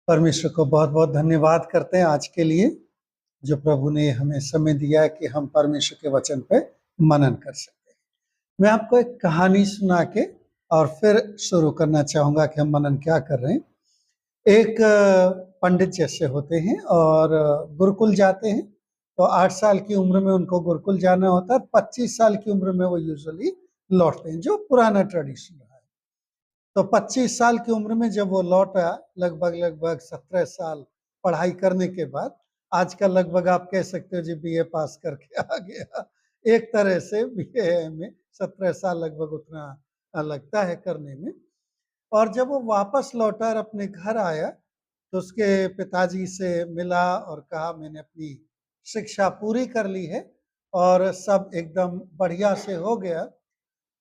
परमेश्वर को बहुत-बहुत धन्यवाद करते हैं आज के लिए, जो प्रभु ने हमें समय दिया है कि हम परमेश्वर के वचन पे मनन कर सकते हैं। मैं आपको एक कहानी सुना के और फिर शुरू करना चाहूँगा कि हम मनन क्या कर रहे हैं। एक पंडित जैसे होते हैं और गुरुकुल जाते हैं, तो 8 साल की उम्र में उनको गुरुकुल जाना होता है, 25 साल की उम्र में वो यूजुअली लौटते हैं, जो पुराना ट्रेडिशन रहा है। तो 25 साल की उम्र में जब वो लौटा, लगभग 17 साल पढ़ाई करने के बाद, आज का लगभग आप कह सकते हो जी बीए पास करके आ गया। एक तरह से बीए में 17 साल लगभग उतना लगता है करने में। और जब वो वापस लौटा और अपने घर आया, तो उसके पिताजी से मिला और कहा मैंने अपनी शिक्षा पूरी कर ली है और सब एकदम बढ़िया से हो गया।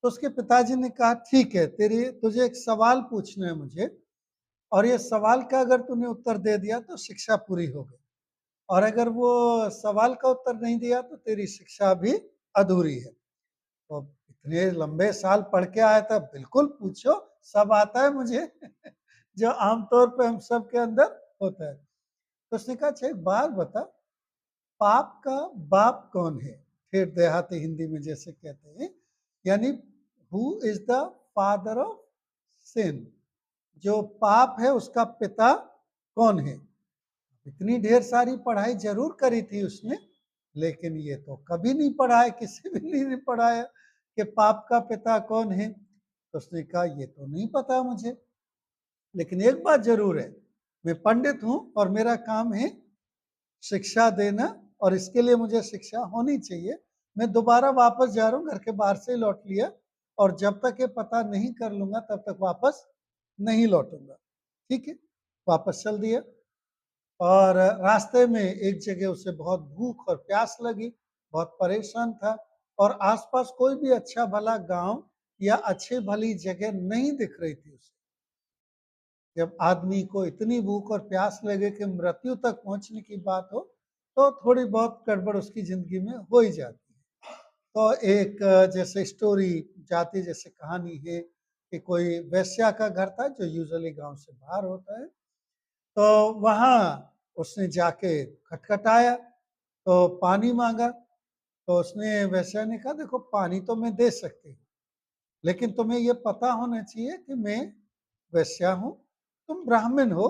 तो उसके पिताजी ने कहा ठीक है, तेरी तुझे एक सवाल पूछना है मुझे, और ये सवाल का अगर तूने उत्तर दे दिया तो शिक्षा पूरी हो गई, और अगर वो सवाल का उत्तर नहीं दिया तो तेरी शिक्षा भी अधूरी है। तो इतने लंबे साल पढ़ के आया था, बिल्कुल पूछो, सब आता है मुझे। जो आमतौर पे हम सब के अंदर होता है। तो उसने कहा अच्छा एक बात बता, पाप का बाप कौन है? फिर देहाती हिंदी में जैसे कहते हैं, यानी who is the father of sin, जो पाप है उसका पिता कौन है? इतनी ढेर सारी पढ़ाई जरूर करी थी उसने, लेकिन ये तो कभी नहीं पढ़ा है, किसी भी नहीं पढ़ाया कि पाप का पिता कौन है। तो उसने कहा ये तो नहीं पता मुझे, लेकिन एक बात जरूर है, मैं पंडित हूं और मेरा काम है शिक्षा देना, और इसके लिए मुझे शिक्षा होनी चाहिए। मैं दोबारा वापस जा रहा हूँ, घर के बाहर से ही लौट लिया, और जब तक ये पता नहीं कर लूंगा तब तक वापस नहीं लौटूंगा। ठीक है, वापस चल दिया। और रास्ते में एक जगह उसे बहुत भूख और प्यास लगी, बहुत परेशान था, और आसपास कोई भी अच्छा भला गांव या अच्छी भली जगह नहीं दिख रही थी उसे। जब आदमी को इतनी भूख और प्यास लगे कि मृत्यु तक पहुंचने की बात हो, तो थोड़ी बहुत गड़बड़ उसकी जिंदगी में हो ही जाती है। तो एक जैसे स्टोरी जाती, जैसे कहानी है कि कोई वेश्या का घर था जो यूजुअली गांव से बाहर होता है। तो वहां उसने जाके खटखटाया, तो पानी मांगा। तो उसने वेश्या ने कहा देखो पानी तो मैं दे सकती हूँ, लेकिन तुम्हें ये पता होना चाहिए कि मैं वेश्या हूँ, तुम ब्राह्मण हो,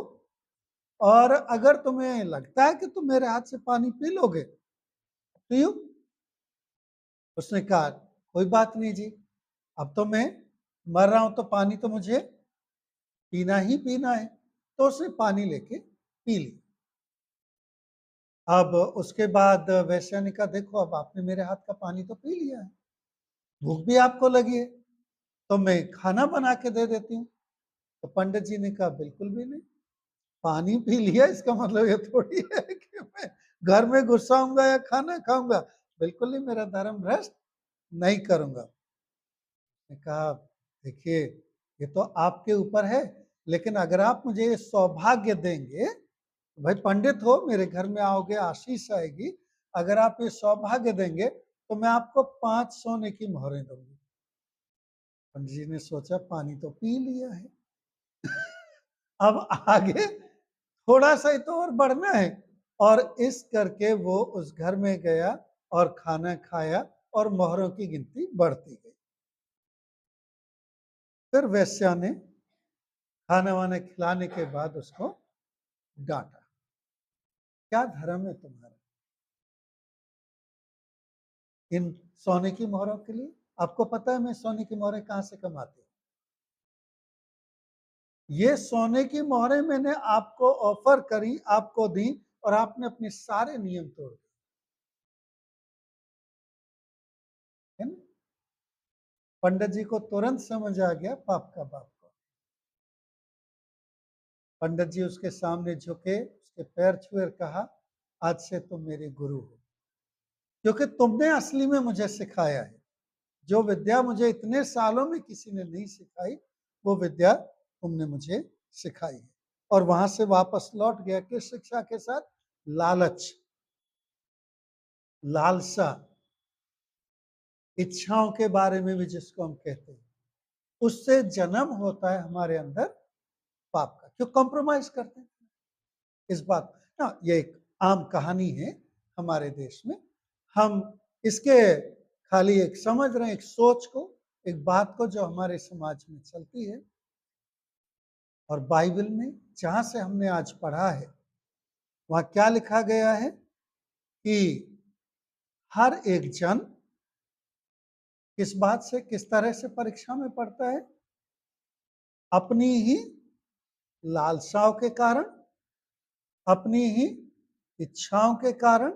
और अगर तुम्हें लगता है कि तुम मेरे हाथ से पानी पी लोगे, पियो। उसने कहा कोई बात नहीं जी, अब तो मैं मर रहा हूं तो पानी तो मुझे पीना ही पीना है। तो उसने पानी लेके पी लिया। अब उसके बाद वैश्या ने कहा देखो अब आपने मेरे हाथ का पानी तो पी लिया है, भूख भी आपको लगी है, तो मैं खाना बना के दे देती हूँ। तो पंडित जी ने कहा बिल्कुल भी नहीं, पानी पी लिया इसका मतलब ये थोड़ी है कि मैं घर में घुसाऊंगा या खाना खाऊंगा। बिल्कुल नहीं, मेरा धर्म भ्रष्ट नहीं करूंगा। ने कहा देखिए ये तो आपके ऊपर है, लेकिन अगर आप मुझे ये सौभाग्य देंगे, तो भाई पंडित हो, मेरे घर में आओगे, आशीष आएगी, अगर आप ये सौभाग्य देंगे तो मैं आपको 5 सोने की मोहरें दूंगी। पंडित जी ने सोचा पानी तो पी लिया है, अब आगे थोड़ा सा ही तो और बढ़ना है। और इस करके वो उस घर में गया और खाना खाया, और मोहरों की गिनती बढ़ती गई। फिर वेश्या ने खाना वाना खिलाने के बाद उसको डांटा, क्या धर्म है तुम्हारा इन सोने की मोहरों के लिए? आपको पता है मैं सोने की मोहरें कहां से कमाती हूँ? ये सोने की मोहरें मैंने आपको ऑफर करी, आपको दी, और आपने अपने सारे नियम तोड़ दिए, है ना? पंडित जी को तुरंत समझ आ गया पाप का बाप को। पंडित जी उसके सामने झुके, उसके पैर छुए और कहा आज से तुम मेरे गुरु हो, क्योंकि तुमने असली में मुझे सिखाया है। जो विद्या मुझे इतने सालों में किसी ने नहीं सिखाई, वो विद्या तुमने मुझे सिखाई है। और वहां से वापस लौट गया कि शिक्षा के साथ लालच, लालसा, इच्छाओं के बारे में भी जिसको हम कहते हैं, उससे जन्म होता है हमारे अंदर पाप का। क्यों कॉम्प्रोमाइज करते हैं? इस बात ना, ये एक आम कहानी है हमारे देश में। हम इसके खाली एक समझ रहे हैं, एक सोच को, एक बात को जो हमारे समाज में चलती है। और बाइबल में जहां से हमने आज पढ़ा है, वहां क्या लिखा गया है कि हर एक जन किस बात से, किस तरह से परीक्षा में पड़ता है? अपनी ही लालसाओं के कारण, अपनी ही इच्छाओं के कारण।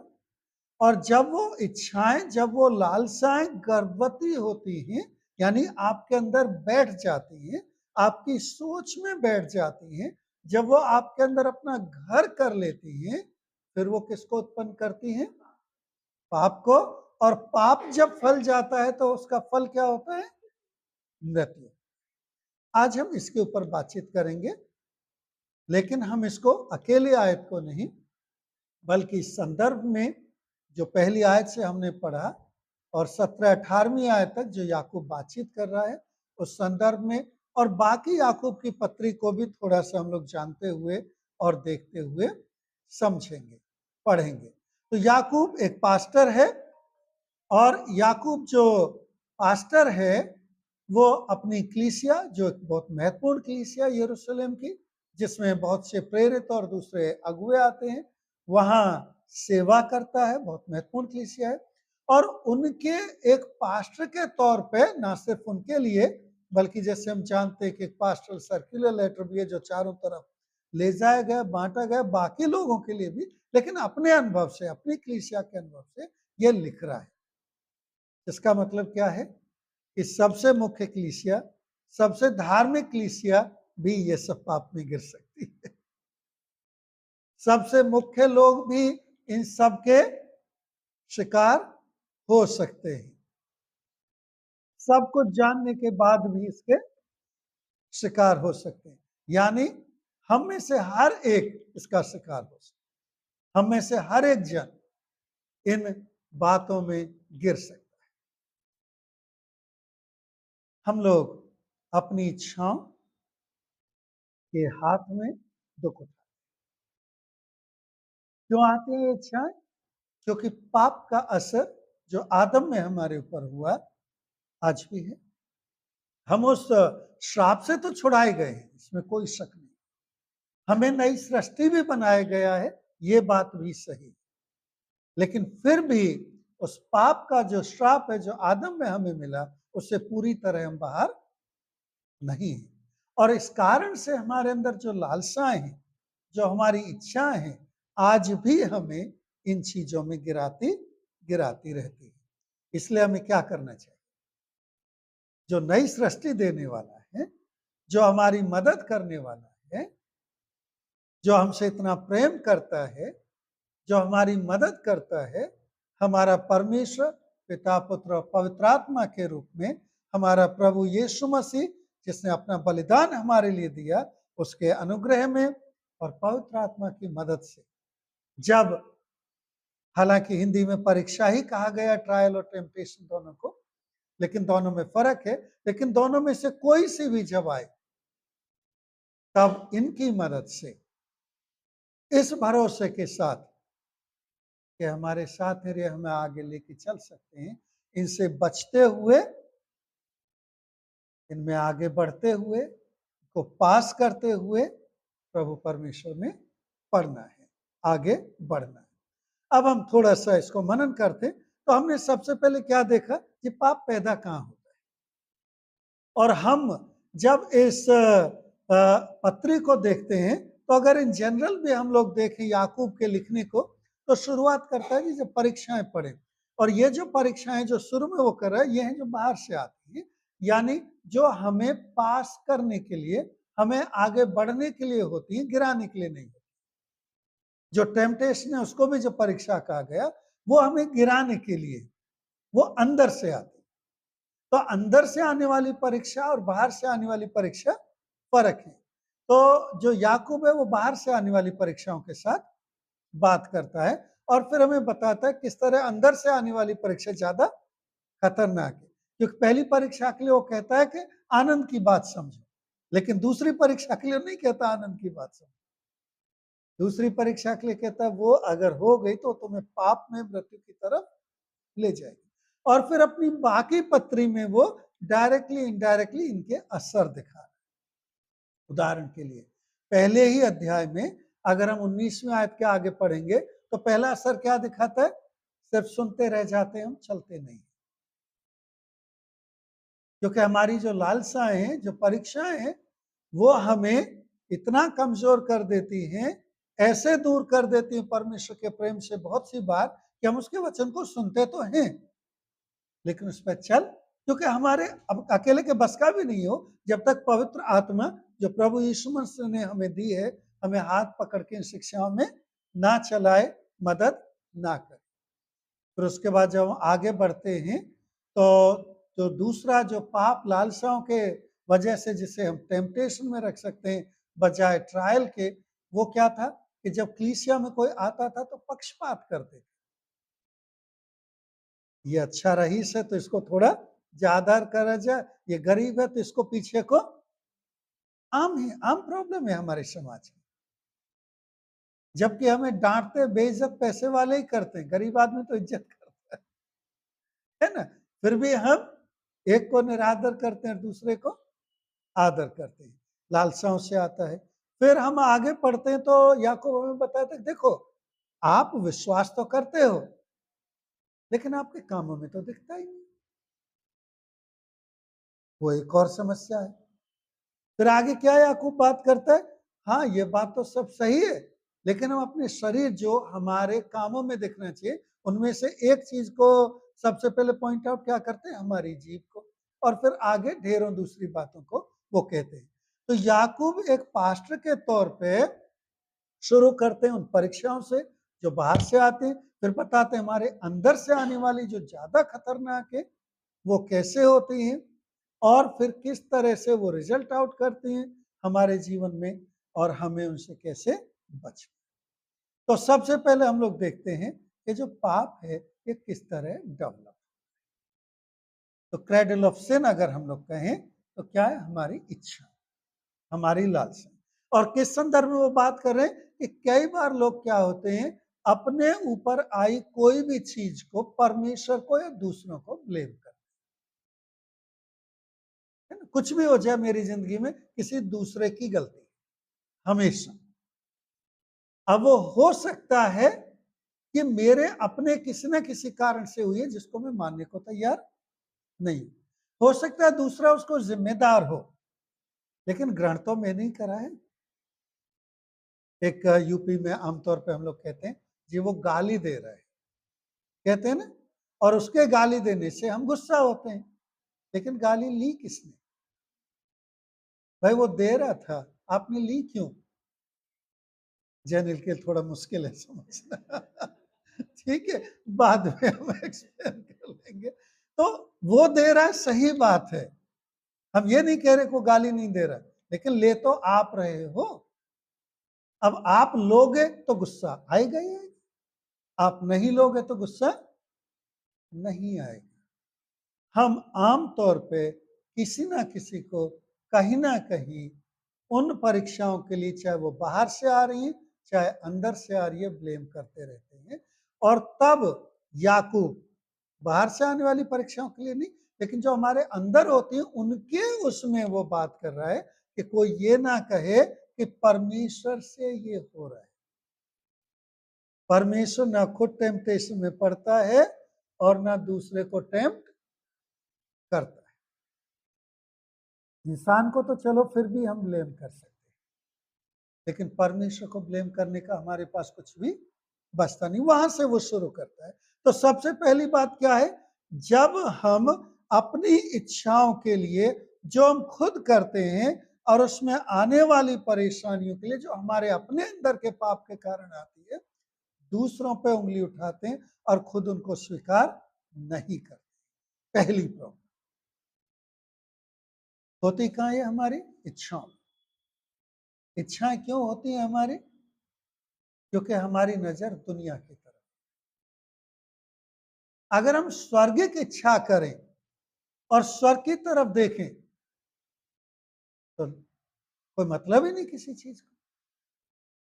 और जब वो इच्छाएं, जब वो लालसाएं गर्भवती होती हैं, यानी आपके अंदर बैठ जाती हैं, आपकी सोच में बैठ जाती हैं, जब वो आपके अंदर अपना घर कर लेती हैं, फिर वो किसको उत्पन्न करती हैं? पाप को। और पाप जब फल जाता है तो उसका फल क्या होता है? मृत्यु। आज हम इसके ऊपर बातचीत करेंगे, लेकिन हम इसको अकेले आयत को नहीं, बल्कि इस संदर्भ में जो पहली आयत से हमने पढ़ा और 17-18वीं आयत तक जो याकूब बातचीत कर रहा है, उस संदर्भ में और बाकी याकूब की पत्री को भी थोड़ा सा हम लोग जानते हुए और देखते हुए समझेंगे, पढ़ेंगे। तो याकूब एक पास्टर है, और याकूब जो पास्टर है वो अपनी कलीसिया, जो एक बहुत महत्वपूर्ण कलीसिया यरूशलेम की, जिसमें बहुत से प्रेरित और दूसरे अगुए आते हैं, वहां सेवा करता है। बहुत महत्वपूर्ण कलीसिया है। और उनके एक पास्टर के तौर पे, ना सिर्फ उनके लिए, बल्कि जैसे हम जानते हैं कि एक पास्टरल सर्कुलर लेटर भी है जो चारों तरफ ले जाया गया, बांटा गया, बाकी लोगों के लिए भी, लेकिन अपने अनुभव से, अपनी कलीसिया के अनुभव से ये लिख रहा है। इसका मतलब क्या है कि सबसे मुख्य कलीसिया, सबसे धार्मिक कलीसिया भी ये सब पाप में गिर सकती है। सबसे मुख्य लोग भी इन सब के शिकार हो सकते हैं। सब कुछ जानने के बाद भी इसके शिकार हो सकते हैं। यानी हम में से हर एक इसका शिकार हो सकता है। हम में से हर एक जन इन बातों में गिर सकता है। हम लोग अपनी इच्छाओं के हाथ में दुख उठाते हैं। क्यों आती है ये इच्छाएं? क्योंकि पाप का असर जो आदम में हमारे ऊपर हुआ, आज भी है। हम उस श्राप से तो छुड़ाए गए हैं, इसमें कोई शक नहीं। हमें नई सृष्टि भी बनाया गया है, ये बात भी सही है। लेकिन फिर भी उस पाप का जो श्राप है जो आदम में हमें मिला, उससे पूरी तरह हम बाहर नहीं है। और इस कारण से हमारे अंदर जो लालसाएं हैं, जो हमारी इच्छाएं हैं, आज भी हमें इन चीजों में गिराती गिराती रहती है। इसलिए हमें क्या करना चाहिए? जो नई सृष्टि देने वाला है, जो हमारी मदद करने वाला है, जो हमसे इतना प्रेम करता है, जो हमारी मदद करता है, हमारा परमेश्वर पिता, पुत्र और पवित्र आत्मा के रूप में हमारा प्रभु यीशु मसीह, जिसने अपना बलिदान हमारे लिए दिया, उसके अनुग्रह में और पवित्र आत्मा की मदद से, जब, हालांकि हिंदी में परीक्षा ही कहा गया, ट्रायल और टेम्पटेशन दोनों को, लेकिन दोनों में फर्क है। लेकिन दोनों में से कोई सी भी जब आए, तब इनकी मदद से, इस भरोसे के साथ कि हमारे साथ है, हमें आगे लेके चल सकते हैं, इनसे बचते हुए, इनमें आगे बढ़ते हुए, को पास करते हुए प्रभु परमेश्वर में पढ़ना है, आगे बढ़ना है। अब हम थोड़ा सा इसको मनन करते, तो हमने सबसे पहले क्या देखा कि पाप पैदा कहाँ होता है। और हम जब इस पत्री को देखते हैं, तो अगर इन जनरल भी हम लोग देखें याकूब के लिखने को, तो शुरुआत करता है कि जब परीक्षाएं पड़े। और ये जो परीक्षाएं जो शुरू में वो कर रहा है, ये हैं जो बाहर से आती है, यानी जो हमें पास करने के लिए, हमें आगे बढ़ने के लिए होती है, गिराने के लिए नहीं होती। जो टेम्पटेशन है उसको भी जो परीक्षा कहा गया, वो हमें गिराने के लिए, वो अंदर से आती। तो अंदर से आने वाली परीक्षा और बाहर से आने वाली परीक्षा फर्क है। तो जो याकूब है वो बाहर से आने वाली परीक्षाओं के साथ बात करता है, और फिर हमें बताता है किस तरह अंदर से आने वाली परीक्षा ज्यादा खतरनाक है। क्योंकि पहली परीक्षा के लिए वो कहता है कि आनंद की बात समझो, लेकिन दूसरी परीक्षा के लिए नहीं कहता आनंद की बात समझो। दूसरी परीक्षा के लिए कहता है वो अगर हो गई तो तुम्हें पाप में मृत्यु की तरफ ले जाएगी। और फिर अपनी बाकी पत्री में वो डायरेक्टली इनडायरेक्टली इनके असर दिखा रहे हैं। उदाहरण के लिए पहले ही अध्याय में अगर हम 19वीं आयत के आगे पढ़ेंगे तो पहला असर क्या दिखाता है? सिर्फ सुनते रह जाते हैं, हम चलते नहीं। क्योंकि हमारी जो लालसाएं हैं, जो परीक्षाएं हैं, वो हमें इतना कमजोर कर देती हैं, ऐसे दूर कर देती हैं परमेश्वर के प्रेम से बहुत सी बार कि हम उसके वचन को सुनते तो हैं लेकिन उस पर चल, क्योंकि हमारे अब अकेले के बस का भी नहीं हो जब तक पवित्र आत्मा जो प्रभु यीशु मसीह ने हमें दी है हमें हाथ पकड़ के इन शिक्षाओं में ना चलाए, मदद ना करे। फिर उसके बाद जब हम आगे बढ़ते हैं तो जो दूसरा जो पाप लालसाओं के वजह से जिसे हम टेम्पटेशन में रख सकते हैं बजाय ट्रायल के, वो क्या था कि जब कलीसिया में कोई आता था तो पक्षपात करते थे। ये अच्छा रईस है तो इसको थोड़ा ज्यादा करा जाए, ये गरीब है तो इसको पीछे को। आम है, आम प्रॉब्लम है हमारे समाज में। जबकि हमें डांटते बेइज्जत पैसे वाले ही करते हैं, गरीब आदमी तो इज्जत करता है ना। फिर भी हम एक को निरादर करते हैं, दूसरे को आदर करते हैं। लालसाओं से आता है। फिर हम आगे पढ़ते हैं तो याकूब हमें बताते हैं देखो आप विश्वास तो करते हो लेकिन आपके कामों में तो दिखता ही नहीं। वो एक और समस्या है। फिर आगे क्या याकूब बात करता है? हाँ ये बात तो सब सही है लेकिन हम अपने शरीर जो हमारे कामों में दिखना चाहिए उनमें से एक चीज को सबसे पहले पॉइंट आउट क्या करते हैं? हमारी जीभ को। और फिर आगे ढेरों दूसरी बातों को वो कहते हैं। तो याकूब एक पास्टर के तौर पे शुरू करते हैं उन परीक्षाओं से जो बाहर से आते हैं, फिर बताते हैं हमारे अंदर से आने वाली जो ज्यादा खतरनाक है वो कैसे होती हैं और फिर किस तरह से वो रिजल्ट आउट करती हैं हमारे जीवन में और हमें उनसे कैसे बचना। तो सबसे पहले हम लोग देखते हैं कि जो पाप है ये किस तरह डेवलप। तो क्रेडल ऑफ सिन अगर हम लोग कहें तो क्या है? हमारी इच्छा, हमारी लालसा। और किस संदर्भ में वो बात कर रहे हैं कि कई बार लोग क्या होते हैं अपने ऊपर आई कोई भी चीज को परमेश्वर को या दूसरों को ब्लेम करते हैं। कुछ भी हो जाए मेरी जिंदगी में किसी दूसरे की गलती हमेशा। अब वो हो सकता है कि मेरे अपने किसी न किसी कारण से हुई है जिसको मैं मानने को तैयार नहीं। हो सकता है दूसरा उसको जिम्मेदार हो लेकिन ग्रहण तो मैंने ही करा है। एक यूपी में आमतौर पे हम लोग कहते हैं जी वो गाली दे रहा है, कहते हैं ना, और उसके गाली देने से हम गुस्सा होते हैं लेकिन गाली ली किसने? भाई वो दे रहा था, आपने ली क्यों? जनरल के थोड़ा मुश्किल है समझना ठीक है, बाद में हम एक्सप्लेन कर लेंगे। तो वो दे रहा है, सही बात है, हम ये नहीं कह रहे को गाली नहीं दे रहा, लेकिन ले तो आप रहे हो। अब आप लोगे तो गुस्सा आएगा ही आएगा, आप नहीं लोगे तो गुस्सा नहीं आएगा। हम आम तौर पे किसी ना किसी को कहीं ना कहीं उन परीक्षाओं के लिए, चाहे वो बाहर से आ रही है चाहे अंदर से आ रही है, ब्लेम करते रहते हैं। और तब याकूब बाहर से आने वाली परीक्षाओं के लिए नहीं लेकिन जो हमारे अंदर होती है उनके उसमें वो बात कर रहा है कि कोई ये ना कहे कि परमेश्वर से ये हो रहा है। परमेश्वर ना खुद टेम्पटेशन में पड़ता है और ना दूसरे को टेम्प्ट करता है। इंसान को तो चलो फिर भी हम ब्लेम कर सकते हैं लेकिन परमेश्वर को ब्लेम करने का हमारे पास कुछ भी बचता नहीं। वहां से वो शुरू करता है। तो सबसे पहली बात क्या है? जब हम अपनी इच्छाओं के लिए जो हम खुद करते हैं और उसमें आने वाली परेशानियों के लिए जो हमारे अपने अंदर के पाप के कारण आती है, दूसरों पे उंगली उठाते हैं और खुद उनको स्वीकार नहीं करते। पहली प्रॉब्लम होती कहाँ है? हमारी इच्छाओं। इच्छाएं क्यों होती हैं हमारी? क्योंकि हमारी नजर दुनिया की तरफ। अगर हम स्वर्गिक इच्छा करें और स्वर्ग की तरफ देखें तो कोई मतलब ही नहीं किसी चीज का।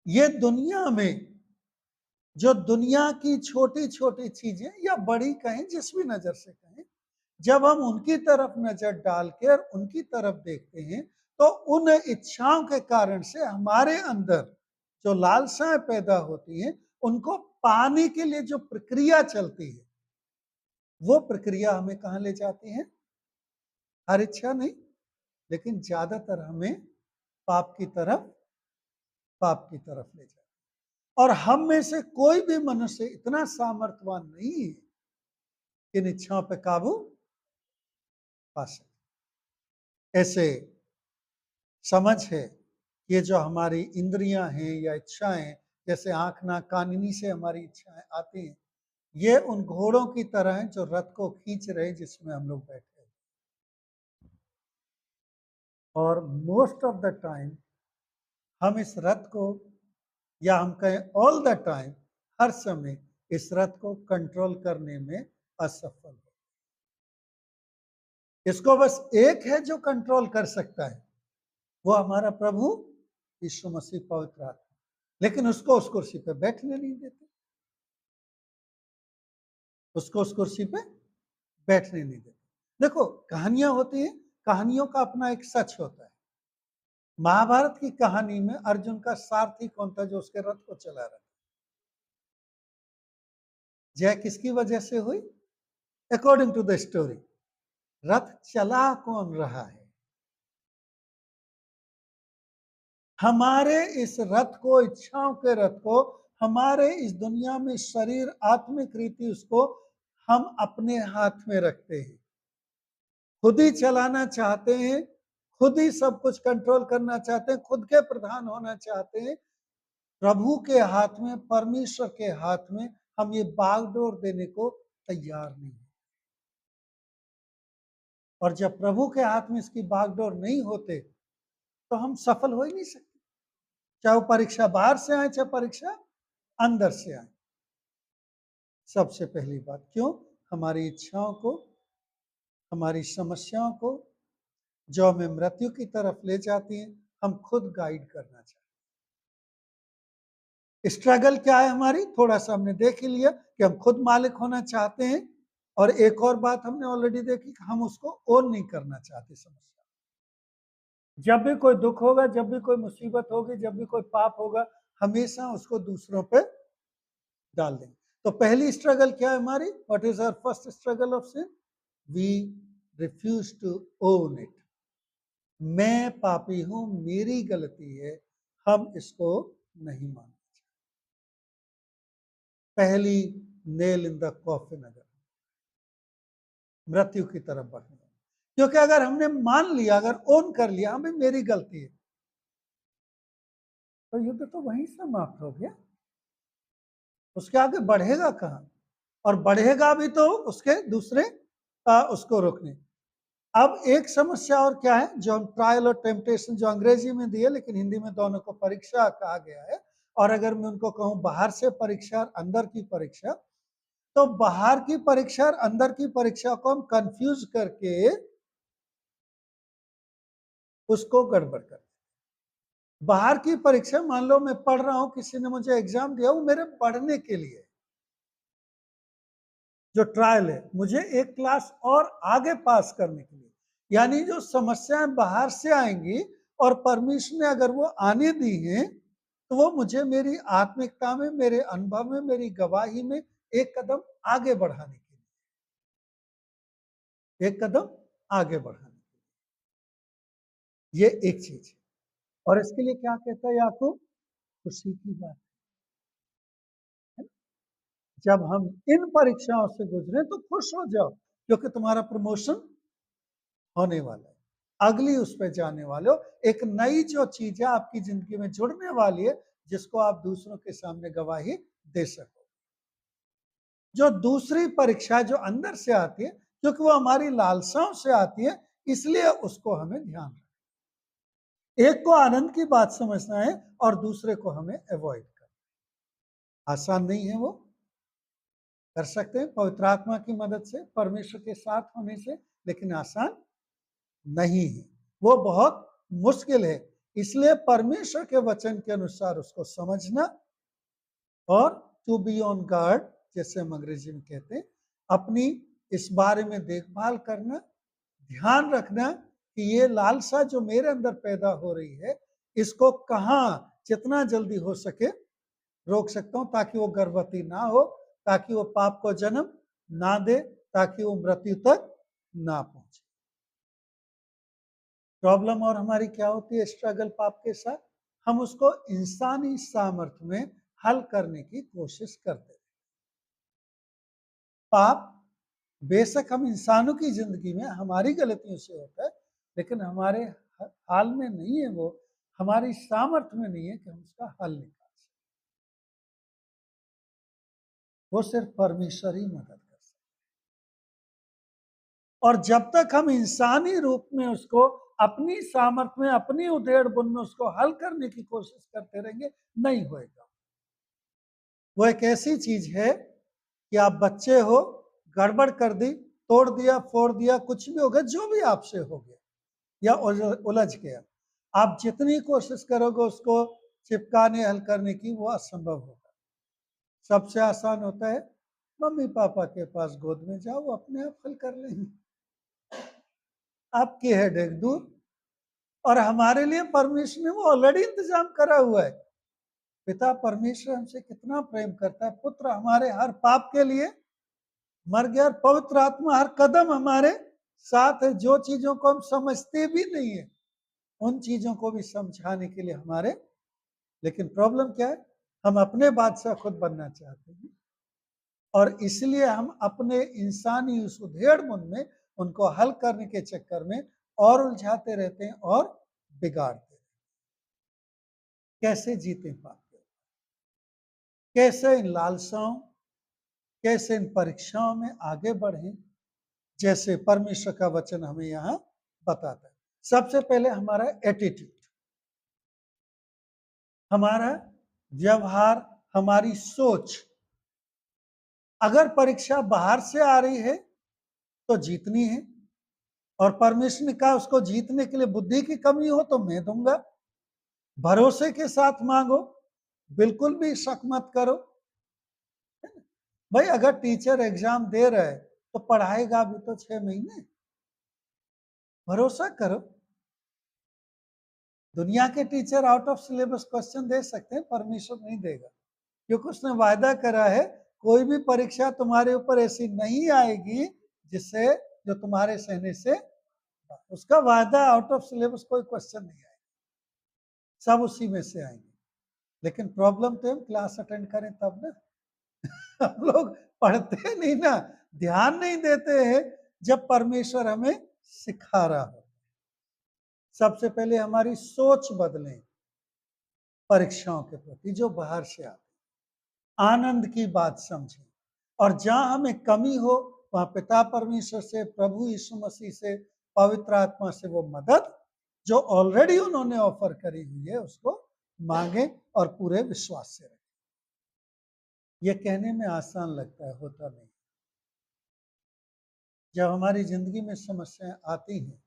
ये दुनिया में जो दुनिया की छोटी-छोटी चीजें या बड़ी कहें, जिस भी नजर से कहें, जब हम उनकी तरफ नजर डालकर उनकी तरफ देखते हैं, तो उन इच्छाओं के कारण से हमारे अंदर जो लालसाएं पैदा होती हैं, उनको पाने के लिए जो प्रक्रिया चलती है, वो प्रक्रिया हमें कहाँ ले जाती है? हर इच्छा नहीं, लेकिन ज्यादातर हमें पाप की तरफ ले जाती है। और हम में से कोई भी मनुष्य इतना सामर्थ्यवान नहीं है कि इन इच्छाओं पर काबू पा सके। ऐसे समझ है, ये जो हमारी इंद्रियां हैं या इच्छाएं, जैसे आंख नाक कान, इन्हीं से हमारी इच्छाएं आती हैं, ये उन घोड़ों की तरह हैं जो रथ को खींच रहे, जिसमें हम लोग बैठे हैं। और मोस्ट ऑफ द टाइम हम इस रथ को, या हम कहें ऑल द टाइम, हर समय इस रथ को कंट्रोल करने में असफल हो। इसको बस एक है जो कंट्रोल कर सकता है, वो हमारा प्रभु यीशु मसीह पवित्र आत्मा, लेकिन उसको उस कुर्सी पे बैठने नहीं देते, उसको उस कुर्सी पे बैठने नहीं देते। देखो, कहानियां होती हैं, कहानियों का अपना एक सच होता है। महाभारत की कहानी में अर्जुन का सारथी कौन था जो उसके रथ को चला रहा था? जय किसकी वजह से हुई? अकॉर्डिंग टू द स्टोरी, रथ चला कौन रहा है? हमारे इस रथ को, इच्छाओं के रथ को, हमारे इस दुनिया में शरीर, आत्मिक रीति, उसको हम अपने हाथ में रखते हैं, खुद ही चलाना चाहते हैं, खुद ही सब कुछ कंट्रोल करना चाहते हैं, खुद के प्रधान होना चाहते हैं। प्रभु के हाथ में, परमेश्वर के हाथ में हम ये बागडोर देने को तैयार नहीं है। और जब प्रभु के हाथ में इसकी बागडोर नहीं होते, तो हम सफल हो ही नहीं सकते, चाहे वो परीक्षा बाहर से आए, चाहे परीक्षा अंदर से आए। सबसे पहली बात, क्यों? हमारी इच्छाओं को, हमारी समस्याओं को, जो हमें मृत्यु की तरफ ले जाती हैं, हम खुद गाइड करना चाहते हैं। स्ट्रगल क्या है हमारी? थोड़ा सा हमने देख ही लिया कि हम खुद मालिक होना चाहते हैं, और एक और बात हमने ऑलरेडी देखी कि हम उसको ओन नहीं करना चाहते समस्या। जब भी कोई दुख होगा, जब भी कोई मुसीबत होगी, जब भी कोई पाप होगा, हमेशा उसको दूसरों पे डाल देंगे। तो पहली स्ट्रगल क्या है हमारी? What is our first struggle of sin? We refuse to own it. मैं पापी हूं, मेरी गलती है, हम इसको नहीं मानते। पहली नेल इन द कॉफिन, अगर मृत्यु की तरफ बढ़ने, क्योंकि अगर हमने मान लिया, अगर ओन कर लिया हमें मेरी गलती है, तो युद्ध तो वहीं समाप्त हो गया, उसके आगे बढ़ेगा कहां? और बढ़ेगा भी तो उसके दूसरे उसको रोकने। अब एक समस्या और क्या है, जो ट्रायल और टेम्पटेशन, जो अंग्रेजी में दिए, लेकिन हिंदी में दोनों को परीक्षा कहा गया है। और अगर मैं उनको कहूं बाहर से परीक्षा और अंदर की परीक्षा, तो बाहर की परीक्षा और अंदर की परीक्षा को हम कंफ्यूज करके उसको गड़बड़ कर। बाहर की परीक्षा, मान लो मैं पढ़ रहा हूं, किसी ने मुझे एग्जाम दिया, वो मेरे पढ़ने के लिए। जो ट्रायल है, मुझे एक क्लास और आगे पास करने के लिए, यानी जो समस्याएं बाहर से आएंगी और परमेश्वर ने अगर वो आने दी हैं, तो वो मुझे मेरी आत्मिकता में, मेरे अनुभव में, मेरी गवाही में एक कदम आगे बढ़ाने के लिए, एक कदम आगे बढ़ाने के लिए, ये एक चीज है। और इसके लिए क्या कहता है याकूब? खुशी की बात है। जब हम इन परीक्षाओं से गुजरे तो खुश हो जाओ, क्योंकि तुम्हारा प्रमोशन होने वाला है, अगली उस पर जाने वाले हो। एक नई जो चीज है आपकी जिंदगी में जुड़ने वाली है, जिसको आप दूसरों के सामने गवाही दे सको। जो दूसरी परीक्षा जो अंदर से आती है, क्योंकि वो हमारी लालसाओं से आती है, इसलिए उसको हमें ध्यान रखना। एक को आनंद की बात समझना है और दूसरे को हमें अवॉइड करना। आसान नहीं है वो, कर सकते हैं पवित्र आत्मा की मदद से, परमेश्वर के साथ होने से, लेकिन आसान नहीं है, वो बहुत मुश्किल है। इसलिए परमेश्वर के वचन के अनुसार उसको समझना और टू बी ऑन गार्ड, जैसे हम अंग्रेजी में कहते हैं, अपनी इस बारे में देखभाल करना, ध्यान रखना कि ये लालसा जो मेरे अंदर पैदा हो रही है, इसको कहाँ जितना जल्दी हो सके रोक सकता हूं, ताकि वो गर्भवती ना हो, ताकि वो पाप को जन्म ना दे, ताकि वो मृत्यु तक ना पहुंचे। प्रॉब्लम और हमारी क्या होती है स्ट्रगल पाप के साथ? हम उसको इंसानी सामर्थ्य में हल करने की कोशिश करते हैं। पाप बेशक हम इंसानों की जिंदगी में हमारी गलतियों से होता है, लेकिन हमारे हाल में नहीं है, वो हमारी सामर्थ्य में नहीं है कि हम उसका हल निकाल सकें। वो सिर्फ परमेश्वर ही मदद कर सकते हैं। और जब तक हम इंसानी रूप में उसको अपनी सामर्थ्य में, अपनी उधेड़ बुन में उसको हल करने की कोशिश करते रहेंगे, नहीं होएगा। वो एक ऐसी चीज है कि आप बच्चे हो, गड़बड़ कर दी, तोड़ दिया, फोड़ दिया, कुछ भी हो गया, जो भी आपसे हो गया या उलझ गया, आप जितनी कोशिश करोगे उसको चिपकाने, हल करने की, वो असंभव होगा। सबसे आसान होता है मम्मी पापा के पास गोद में जाओ, वो अपने आप हल कर लेंगे, आपकी हेडेक दूर। और हमारे लिए परमेश्वर ने वो ऑलरेडी इंतजाम करा हुआ है। पिता परमेश्वर हमसे कितना प्रेम करता है, पुत्र हमारे हर पाप के लिए मर गया, और पवित्र आत्मा हर कदम हमारे साथ है। जो चीजों को हम समझते भी नहीं है, उन चीजों को भी समझाने के लिए हमारे। लेकिन प्रॉब्लम क्या है, हम अपने बादशाह खुद बनना चाहते हैं, और इसलिए हम अपने इंसानी उस उधेड़ बुन में उनको हल करने के चक्कर में और उलझाते रहते हैं और बिगाड़ते हैं। कैसे जीते पाप के, कैसे इन लालसाओं, कैसे इन परीक्षाओं में आगे बढ़े, जैसे परमेश्वर का वचन हमें यहाँ बताता है। सबसे पहले हमारा एटीट्यूड, हमारा व्यवहार, हमारी सोच। अगर परीक्षा बाहर से आ रही है तो जीतनी है, और परमेश्वर ने कहा उसको जीतने के लिए बुद्धि की कमी हो तो मैं दूंगा। भरोसे के साथ मांगो, बिल्कुल भी शक मत करो। भाई अगर टीचर एग्जाम दे रहा है तो पढ़ाएगा भी तो 6 महीने, भरोसा करो। दुनिया के teacher out of syllabus question दे सकते हैं, परमेश्वर नहीं देगा, क्योंकि उसने वायदा करा है कोई भी परीक्षा तुम्हारे ऊपर ऐसी नहीं आएगी जिससे, जो तुम्हारे सहने से, उसका वायदा आउट ऑफ सिलेबस कोई क्वेश्चन नहीं आएगा, सब उसी में से आएंगे। लेकिन प्रॉब्लम तो हम क्लास अटेंड करें तब ना। हम लोग पढ़ते नहीं ना, ध्यान नहीं देते हैं जब परमेश्वर हमें सिखा रहा हो। सबसे पहले हमारी सोच बदलें परीक्षाओं के प्रति जो बाहर से आते, आनंद की बात समझें, और जहां हमें कमी हो वहां पिता परमेश्वर से, प्रभु यीशु मसीह से, पवित्र आत्मा से वो मदद जो ऑलरेडी उन्होंने ऑफर करी हुई है उसको मांगे और पूरे विश्वास से रखें। ये कहने में आसान लगता है, होता नहीं। जब हमारी जिंदगी में समस्याएं आती हैं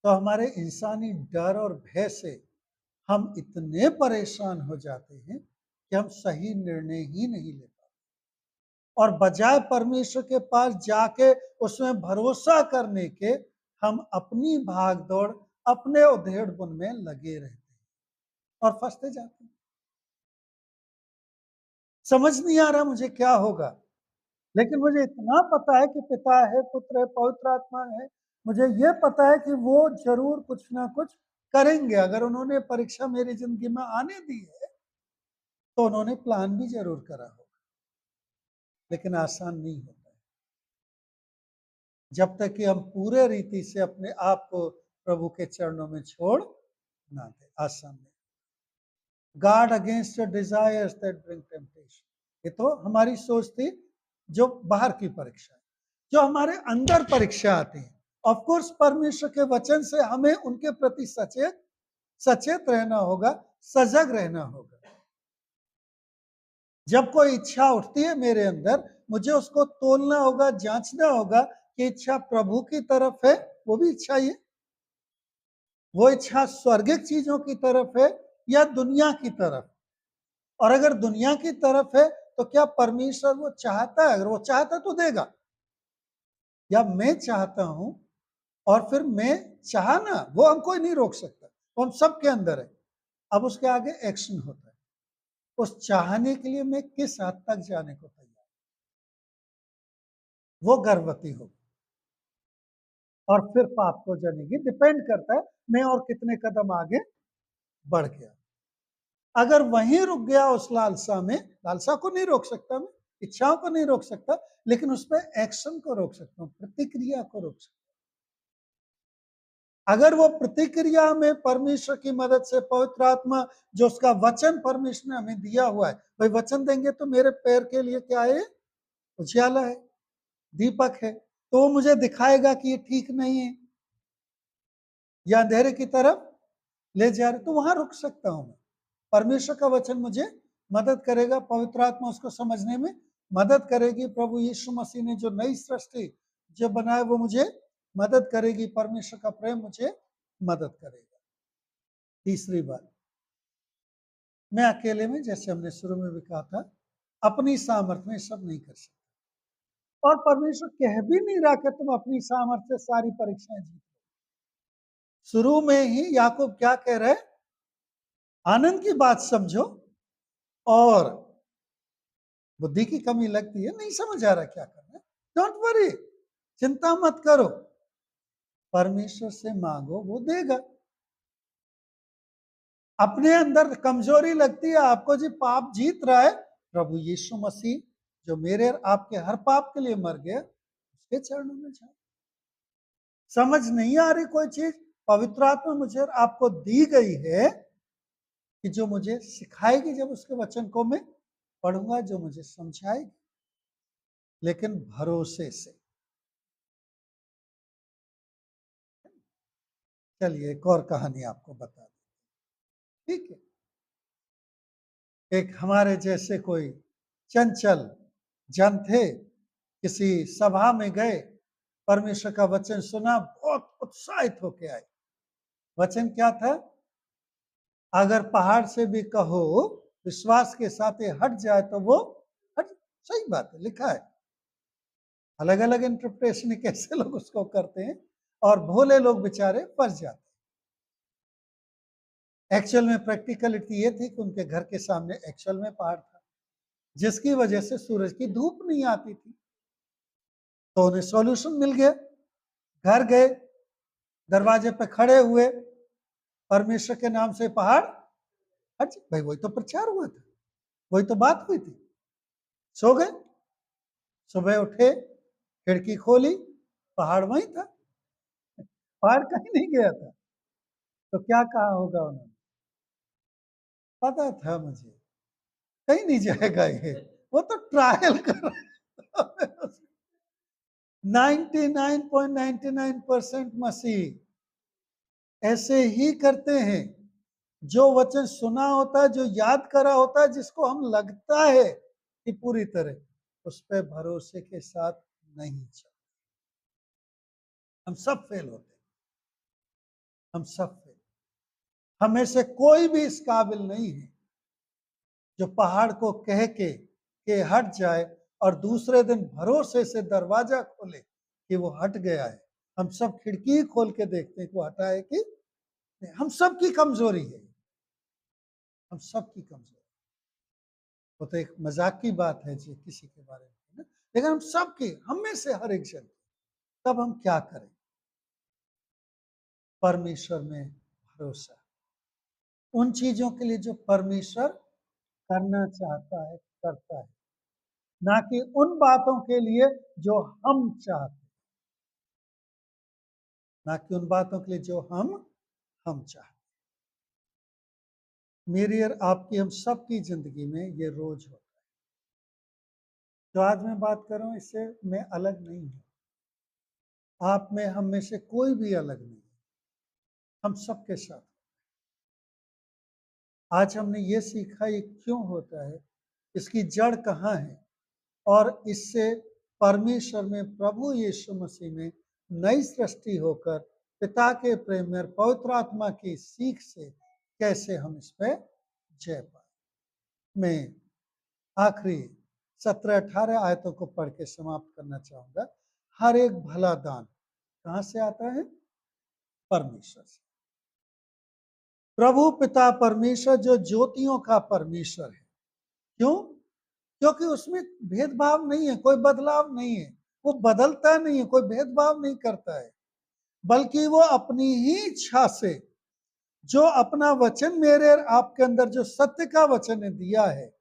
तो हमारे इंसानी डर और भय से हम इतने परेशान हो जाते हैं कि हम सही निर्णय ही नहीं ले पाते, और बजाय परमेश्वर के पास जाके उसमें भरोसा करने के, हम अपनी भाग दौड़, अपने उधेड़ बुन में लगे रहते हैं और फंसते जाते हैं। समझ नहीं आ रहा मुझे क्या होगा, लेकिन मुझे इतना पता है कि पिता है, पुत्र है, पवित्र आत्मा है। मुझे ये पता है कि वो जरूर कुछ ना कुछ करेंगे। अगर उन्होंने परीक्षा मेरी जिंदगी में आने दी है तो उन्होंने प्लान भी जरूर करा होगा, लेकिन आसान नहीं होता है जब तक कि हम पूरे रीति से अपने आप को प्रभु के चरणों में छोड़ ना दे। आसान नहीं। Guard against desires that bring temptation, ये तो हमारी सोच थी जो बाहर की परीक्षा है। जो हमारे अंदर परीक्षा आती है, ऑफ कोर्स परमेश्वर के वचन से हमें उनके प्रति सचेत रहना होगा, सजग रहना होगा। जब कोई इच्छा उठती है मेरे अंदर, मुझे उसको तोलना होगा, जांचना होगा कि इच्छा प्रभु की तरफ है, वो भी इच्छा ही है, वो इच्छा स्वर्गिक चीजों की तरफ है या दुनिया की तरफ? और अगर दुनिया की तरफ है तो क्या परमेश्वर वो चाहता है? अगर वो चाहता तो देगा, या मैं चाहता हूं और फिर मैं चाहना, वो हम कोई नहीं रोक सकता, वो हम सबके अंदर है। अब उसके आगे एक्शन होता है। उस चाहने के लिए मैं किस हद तक जाने को तैयार, वो गर्भवती होगी और फिर पाप को जनेगी। डिपेंड करता है मैं और कितने कदम आगे बढ़ गया। अगर वहीं रुक गया उस लालसा में, लालसा को नहीं रोक सकता मैं, इच्छाओं को नहीं रोक सकता, लेकिन उसमें एक्शन को रोक सकता हूं, प्रतिक्रिया को रोक सकता हूं। अगर वो प्रतिक्रिया में परमेश्वर की मदद से, पवित्र आत्मा जो उसका वचन परमेश्वर ने हमें दिया हुआ है, भाई वचन देंगे तो मेरे पैर के लिए क्या है? उजियाला है, दीपक है, तो वो मुझे दिखाएगा कि ये ठीक नहीं है या अंधेरे की तरफ ले जा रहे, तो वहां रुक सकता हूं मैं। परमेश्वर का वचन मुझे मदद करेगा, पवित्र आत्मा उसको समझने में मदद करेगी। प्रभु यीशु मसीह ने जो नई सृष्टि जो बनाए वो मुझे मदद करेगी। परमेश्वर का प्रेम मुझे मदद करेगा। तीसरी बात, मैं अकेले में, जैसे हमने शुरू में भी कहा था, अपनी सामर्थ्य में सब नहीं कर सकता। और परमेश्वर कह भी नहीं रहा कि तुम अपनी सामर्थ्य से सारी परीक्षाएं जीतो। शुरू में ही याकूब क्या कह रहे? आनंद की बात समझो, और बुद्धि की कमी लगती है, नहीं समझ आ रहा क्या करना है, डोंट वरी, चिंता मत करो, परमेश्वर से मांगो, वो देगा। अपने अंदर कमजोरी लगती है आपको, जी पाप जीत रहा है, प्रभु यीशु मसीह जो मेरे आपके हर पाप के लिए मर गया, उसके चरणों में जाओ। समझ नहीं आ रही कोई चीज, पवित्र आत्मा मुझे आपको दी गई है कि जो मुझे सिखाएगी, जब उसके वचन को मैं पढ़ूंगा, जो मुझे समझाएगी, लेकिन भरोसे से। चलिए एक और कहानी आपको बता दें, ठीक है। एक हमारे जैसे कोई चंचल जन थे, किसी सभा में गए, परमेश्वर का वचन सुना, बहुत उत्साहित होके आए। वचन क्या था? अगर पहाड़ से भी कहो विश्वास के साथ ये हट जाए तो वो हट। सही बात है, लिखा है। अलग अलग इंटरप्रिटेशन कैसे लोग उसको करते हैं, और भोले लोग बेचारे फंस जाते हैं। एक्चुअल में प्रैक्टिकलिटी ये थी कि उनके घर के सामने एक्चुअल में पहाड़ था, जिसकी वजह से सूरज की धूप नहीं आती थी। तो उन्हें सॉल्यूशन मिल गया। घर गए, दरवाजे पे खड़े हुए, परमेश्वर के नाम से पहाड़ हट। भाई वही तो प्रचार हुआ था, वही तो बात हुई थी। सो गए, सुबह उठे, खिड़की खोली, पहाड़ वहीं था, पहाड़ कहीं नहीं गया था। तो क्या कहा होगा उन्होंने? पता था मुझे कहीं नहीं जाएगा ये, वो तो ट्रायल कर रहा है। 99.99% मसीह ऐसे ही करते हैं। जो वचन सुना होता है, जो याद करा होता है, जिसको हम लगता है कि पूरी तरह उस पर भरोसे के साथ नहीं चलते, हम सब फेल होते हैं। हम सब फेल, हमें से कोई भी इस काबिल नहीं है जो पहाड़ को कह के हट जाए और दूसरे दिन भरोसे से दरवाजा खोले कि वो हट गया है। हम सब खिड़की खोल के देखते हैं कि वो हटा है कि नहीं। हम सब की कमजोरी है, हम सब की कमजोरी। वो तो एक मजाक की बात है जी, किसी के बारे में ना, लेकिन हम सब की, हम में से हर एक जन। तब हम क्या करें? परमेश्वर में भरोसा, उन चीजों के लिए जो परमेश्वर करना चाहता है, करता है, ना कि उन बातों के लिए जो हम चाहते हैं, ना कि उन बातों के लिए जो हम चाहते हैं। मेरी और आपकी, हम सब की जिंदगी में ये रोज होता है। जो आज मैं बात कर रहा हूं, इससे मैं अलग नहीं हूं, आप में, हम में से कोई भी अलग नहीं, हम सबके साथ। आज हमने ये सीखा ये क्यों होता है, इसकी जड़ कहाँ है, और इससे परमेश्वर में, प्रभु यीशु मसीह में नई सृष्टि होकर पिता के प्रेम में और पवित्र आत्मा की सीख से कैसे हम इस पे जय पाए। मैं आखिरी 17-18 आयतों को पढ़ के समाप्त करना चाहूंगा। हर एक भला दान कहां से आता है? परमेश्वर से। प्रभु पिता परमेश्वर जो ज्योतियों का परमेश्वर है। क्यों? क्योंकि उसमें भेदभाव नहीं है, कोई बदलाव नहीं है, वो बदलता नहीं है, कोई भेदभाव नहीं करता है, बल्कि वो अपनी ही इच्छा से जो अपना वचन मेरे और आपके अंदर जो सत्य का वचन दिया है,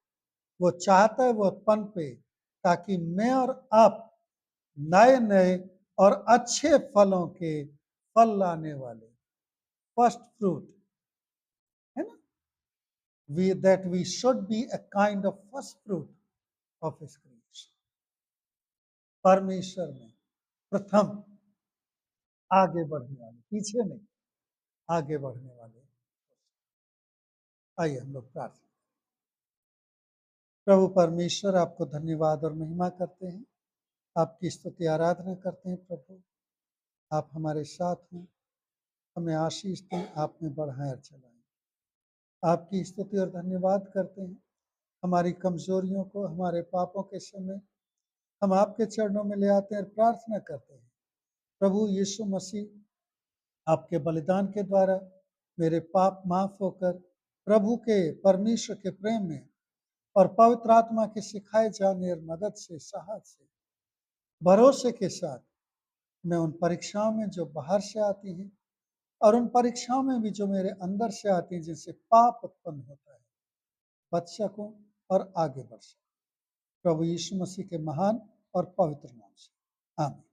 वो चाहता है वो पनपे, ताकि मैं और आप नए नए और अच्छे फलों के फल लाने वाले फर्स्ट फ्रूट है ना, we should be a kind of first fruit of his creation। परमेश्वर में प्रथम आगे बढ़ने वाले, पीछे नहीं, आगे बढ़ने वाले। आइए हम लोग प्रार्थना। प्रभु परमेश्वर, आपको धन्यवाद और महिमा करते हैं, आपकी स्तुति आराधना करते हैं। प्रभु आप हमारे साथ हैं, हमें आशीष दें, आप में बढ़ाएं और चलाएं। आपकी स्तुति और धन्यवाद करते हैं। हमारी कमजोरियों को, हमारे पापों के समय हम आपके चरणों में ले आते हैं और प्रार्थना करते हैं। प्रभु यीशु मसीह, आपके बलिदान के द्वारा मेरे पाप माफ होकर प्रभु के परमेश्वर के प्रेम में और पवित्र आत्मा के सिखाए जाने और मदद से, साहस से, भरोसे के साथ मैं उन परीक्षाओं में जो बाहर से आती हैं और उन परीक्षाओं में भी जो मेरे अंदर से आती हैं, जिनसे पाप उत्पन्न होता है, बच सकूं और आगे बढ़ सकूं। प्रभु यीशु मसीह के महान और पवित्र नाम से आमीन।